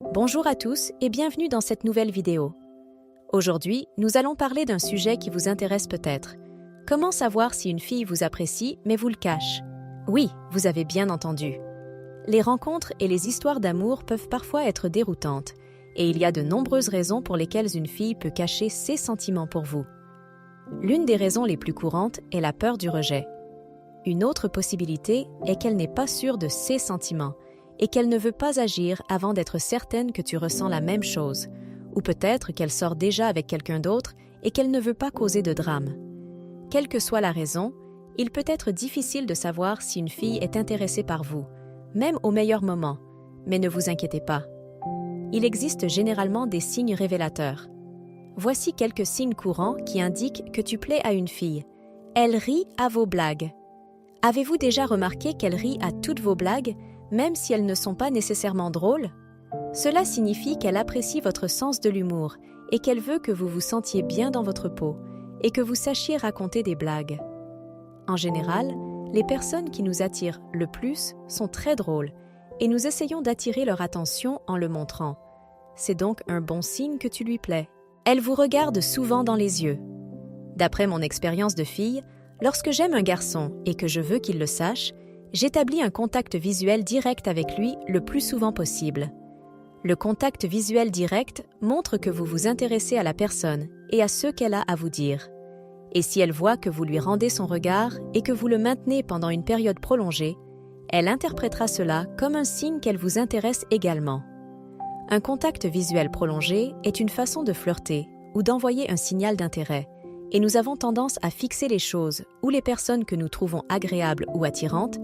Bonjour à tous et bienvenue dans cette nouvelle vidéo. Aujourd'hui, nous allons parler d'un sujet qui vous intéresse peut-être. Comment savoir si une fille vous apprécie mais vous le cache? Oui, vous avez bien entendu. Les rencontres et les histoires d'amour peuvent parfois être déroutantes, et il y a de nombreuses raisons pour lesquelles une fille peut cacher ses sentiments pour vous. L'une des raisons les plus courantes est la peur du rejet. Une autre possibilité est qu'elle n'est pas sûre de ses sentiments et qu'elle ne veut pas agir avant d'être certaine que tu ressens la même chose, ou peut-être qu'elle sort déjà avec quelqu'un d'autre et qu'elle ne veut pas causer de drame. Quelle que soit la raison, il peut être difficile de savoir si une fille est intéressée par vous, même au meilleur moment, mais ne vous inquiétez pas. Il existe généralement des signes révélateurs. Voici quelques signes courants qui indiquent que tu plais à une fille. Elle rit à vos blagues. Avez-vous déjà remarqué qu'elle rit à toutes vos blagues, même si elles ne sont pas nécessairement drôles? Cela signifie qu'elle apprécie votre sens de l'humour et qu'elle veut que vous vous sentiez bien dans votre peau et que vous sachiez raconter des blagues. En général, les personnes qui nous attirent le plus sont très drôles et nous essayons d'attirer leur attention en le montrant. C'est donc un bon signe que tu lui plais. Elle vous regarde souvent dans les yeux. D'après mon expérience de fille, lorsque j'aime un garçon et que je veux qu'il le sache, j'établis un contact visuel direct avec lui le plus souvent possible. Le contact visuel direct montre que vous vous intéressez à la personne et à ce qu'elle a à vous dire. Et si elle voit que vous lui rendez son regard et que vous le maintenez pendant une période prolongée, elle interprétera cela comme un signe qu'elle vous intéresse également. Un contact visuel prolongé est une façon de flirter ou d'envoyer un signal d'intérêt, et nous avons tendance à fixer les choses ou les personnes que nous trouvons agréables ou attirantes.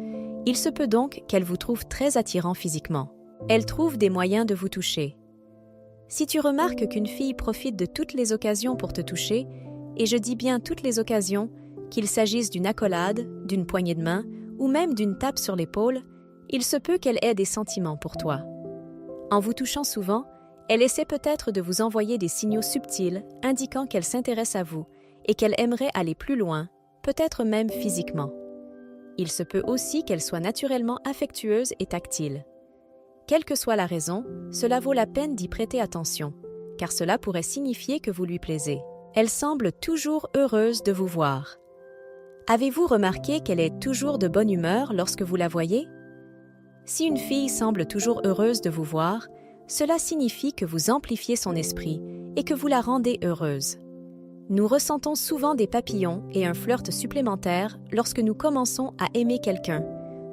Il se peut donc qu'elle vous trouve très attirant physiquement. Elle trouve des moyens de vous toucher. Si tu remarques qu'une fille profite de toutes les occasions pour te toucher, et je dis bien toutes les occasions, qu'il s'agisse d'une accolade, d'une poignée de main ou même d'une tape sur l'épaule, il se peut qu'elle ait des sentiments pour toi. En vous touchant souvent, elle essaie peut-être de vous envoyer des signaux subtils indiquant qu'elle s'intéresse à vous et qu'elle aimerait aller plus loin, peut-être même physiquement. Il se peut aussi qu'elle soit naturellement affectueuse et tactile. Quelle que soit la raison, cela vaut la peine d'y prêter attention, car cela pourrait signifier que vous lui plaisez. Elle semble toujours heureuse de vous voir. Avez-vous remarqué qu'elle est toujours de bonne humeur lorsque vous la voyez? Si une fille semble toujours heureuse de vous voir, cela signifie que vous amplifiez son esprit et que vous la rendez heureuse. Nous ressentons souvent des papillons et un flirt supplémentaire lorsque nous commençons à aimer quelqu'un,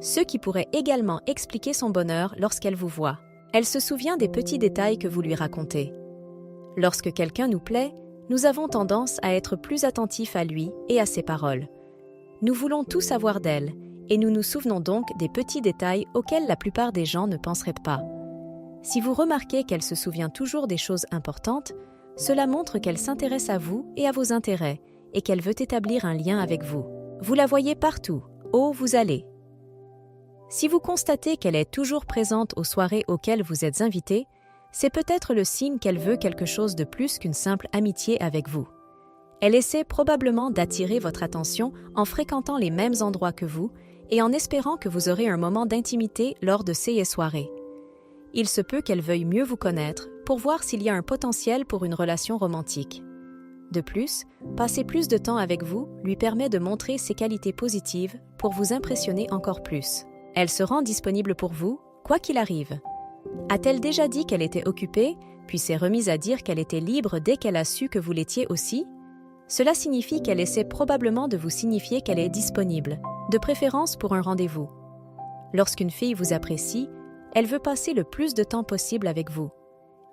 ce qui pourrait également expliquer son bonheur lorsqu'elle vous voit. Elle se souvient des petits détails que vous lui racontez. Lorsque quelqu'un nous plaît, nous avons tendance à être plus attentifs à lui et à ses paroles. Nous voulons tout savoir d'elle, et nous nous souvenons donc des petits détails auxquels la plupart des gens ne penseraient pas. Si vous remarquez qu'elle se souvient toujours des choses importantes, cela montre qu'elle s'intéresse à vous et à vos intérêts, et qu'elle veut établir un lien avec vous. Vous la voyez partout, où vous allez. Si vous constatez qu'elle est toujours présente aux soirées auxquelles vous êtes invité, c'est peut-être le signe qu'elle veut quelque chose de plus qu'une simple amitié avec vous. Elle essaie probablement d'attirer votre attention en fréquentant les mêmes endroits que vous et en espérant que vous aurez un moment d'intimité lors de ces soirées. Il se peut qu'elle veuille mieux vous connaître pour voir s'il y a un potentiel pour une relation romantique. De plus, passer plus de temps avec vous lui permet de montrer ses qualités positives pour vous impressionner encore plus. Elle se rend disponible pour vous, quoi qu'il arrive. A-t-elle déjà dit qu'elle était occupée, puis s'est remise à dire qu'elle était libre dès qu'elle a su que vous l'étiez aussi? Cela signifie qu'elle essaie probablement de vous signifier qu'elle est disponible, de préférence pour un rendez-vous. Lorsqu'une fille vous apprécie, elle veut passer le plus de temps possible avec vous.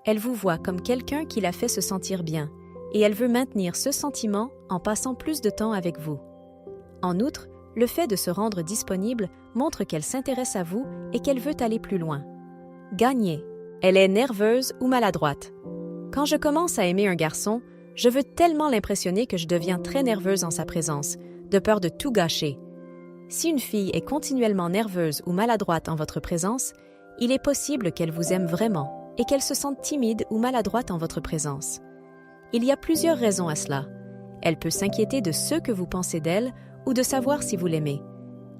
Elle vous voit comme quelqu'un qui la fait se sentir bien, et elle veut maintenir ce sentiment en passant plus de temps avec vous. En outre, le fait de se rendre disponible montre qu'elle s'intéresse à vous et qu'elle veut aller plus loin. Gagner. Elle est nerveuse ou maladroite. Quand je commence à aimer un garçon, je veux tellement l'impressionner que je deviens très nerveuse en sa présence, de peur de tout gâcher. Si une fille est continuellement nerveuse ou maladroite en votre présence, il est possible qu'elle vous aime vraiment et qu'elle se sente timide ou maladroite en votre présence. Il y a plusieurs raisons à cela. Elle peut s'inquiéter de ce que vous pensez d'elle ou de savoir si vous l'aimez.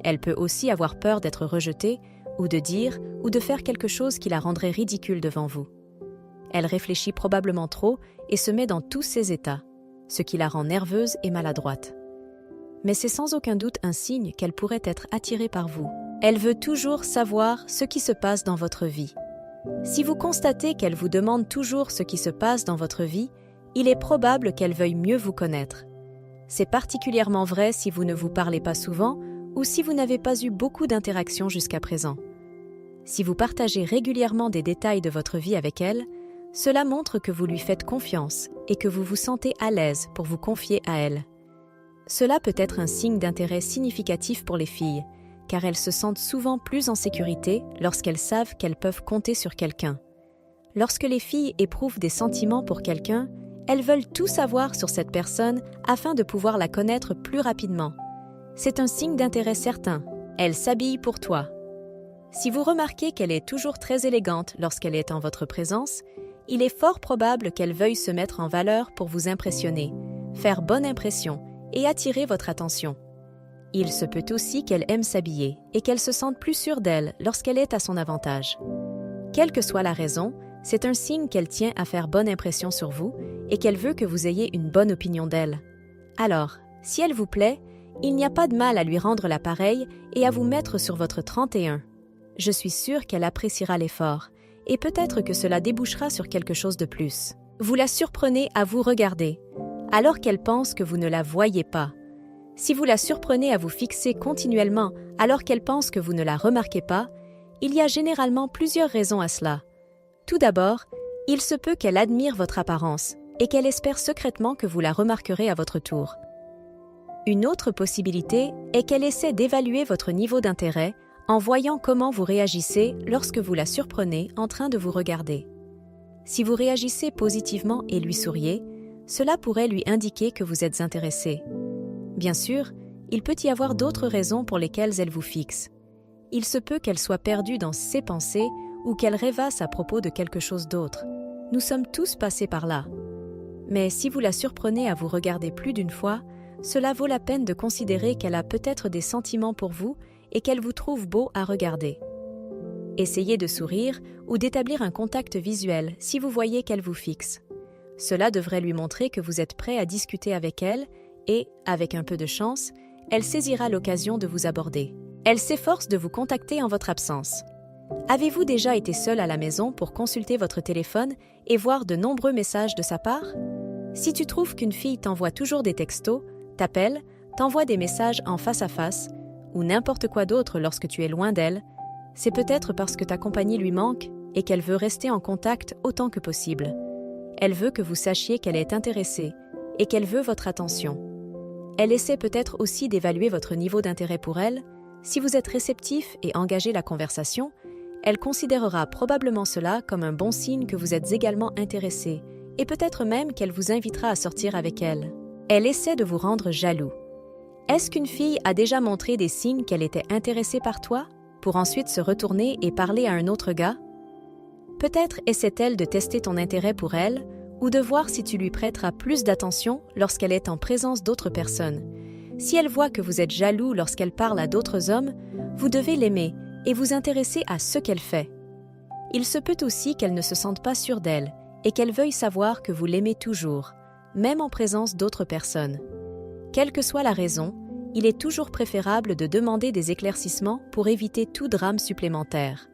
Elle peut aussi avoir peur d'être rejetée ou de dire ou de faire quelque chose qui la rendrait ridicule devant vous. Elle réfléchit probablement trop et se met dans tous ses états, ce qui la rend nerveuse et maladroite. Mais c'est sans aucun doute un signe qu'elle pourrait être attirée par vous. Elle veut toujours savoir ce qui se passe dans votre vie. Si vous constatez qu'elle vous demande toujours ce qui se passe dans votre vie, il est probable qu'elle veuille mieux vous connaître. C'est particulièrement vrai si vous ne vous parlez pas souvent ou si vous n'avez pas eu beaucoup d'interactions jusqu'à présent. Si vous partagez régulièrement des détails de votre vie avec elle, cela montre que vous lui faites confiance et que vous vous sentez à l'aise pour vous confier à elle. Cela peut être un signe d'intérêt significatif pour les filles, car elles se sentent souvent plus en sécurité lorsqu'elles savent qu'elles peuvent compter sur quelqu'un. Lorsque les filles éprouvent des sentiments pour quelqu'un, elles veulent tout savoir sur cette personne afin de pouvoir la connaître plus rapidement. C'est un signe d'intérêt certain. Elle s'habille pour toi. Si vous remarquez qu'elle est toujours très élégante lorsqu'elle est en votre présence, il est fort probable qu'elle veuille se mettre en valeur pour vous impressionner, faire bonne impression et attirer votre attention. Il se peut aussi qu'elle aime s'habiller et qu'elle se sente plus sûre d'elle lorsqu'elle est à son avantage. Quelle que soit la raison, c'est un signe qu'elle tient à faire bonne impression sur vous et qu'elle veut que vous ayez une bonne opinion d'elle. Alors, si elle vous plaît, il n'y a pas de mal à lui rendre l'appareil et à vous mettre sur votre 31. Je suis sûre qu'elle appréciera l'effort, et peut-être que cela débouchera sur quelque chose de plus. Vous la surprenez à vous regarder, alors qu'elle pense que vous ne la voyez pas. Si vous la surprenez à vous fixer continuellement alors qu'elle pense que vous ne la remarquez pas, il y a généralement plusieurs raisons à cela. Tout d'abord, il se peut qu'elle admire votre apparence et qu'elle espère secrètement que vous la remarquerez à votre tour. Une autre possibilité est qu'elle essaie d'évaluer votre niveau d'intérêt en voyant comment vous réagissez lorsque vous la surprenez en train de vous regarder. Si vous réagissez positivement et lui souriez, cela pourrait lui indiquer que vous êtes intéressé. Bien sûr, il peut y avoir d'autres raisons pour lesquelles elle vous fixe. Il se peut qu'elle soit perdue dans ses pensées ou qu'elle rêvasse à propos de quelque chose d'autre. Nous sommes tous passés par là. Mais si vous la surprenez à vous regarder plus d'une fois, cela vaut la peine de considérer qu'elle a peut-être des sentiments pour vous et qu'elle vous trouve beau à regarder. Essayez de sourire ou d'établir un contact visuel si vous voyez qu'elle vous fixe. Cela devrait lui montrer que vous êtes prêt à discuter avec elle et, avec un peu de chance, elle saisira l'occasion de vous aborder. Elle s'efforce de vous contacter en votre absence. Avez-vous déjà été seul à la maison pour consulter votre téléphone et voir de nombreux messages de sa part? Si tu trouves qu'une fille t'envoie toujours des textos, t'appelle, t'envoie des messages en face à face, ou n'importe quoi d'autre lorsque tu es loin d'elle, c'est peut-être parce que ta compagnie lui manque et qu'elle veut rester en contact autant que possible. Elle veut que vous sachiez qu'elle est intéressée et qu'elle veut votre attention. Elle essaie peut-être aussi d'évaluer votre niveau d'intérêt pour elle. Si vous êtes réceptif et engagez la conversation, elle considérera probablement cela comme un bon signe que vous êtes également intéressé et peut-être même qu'elle vous invitera à sortir avec elle. Elle essaie de vous rendre jaloux. Est-ce qu'une fille a déjà montré des signes qu'elle était intéressée par toi, pour ensuite se retourner et parler à un autre gars? Peut-être essaie-t-elle de tester ton intérêt pour elle, ou de voir si tu lui prêteras plus d'attention lorsqu'elle est en présence d'autres personnes. Si elle voit que vous êtes jaloux lorsqu'elle parle à d'autres hommes, vous devez l'aimer et vous intéresser à ce qu'elle fait. Il se peut aussi qu'elle ne se sente pas sûre d'elle et qu'elle veuille savoir que vous l'aimez toujours, même en présence d'autres personnes. Quelle que soit la raison, il est toujours préférable de demander des éclaircissements pour éviter tout drame supplémentaire.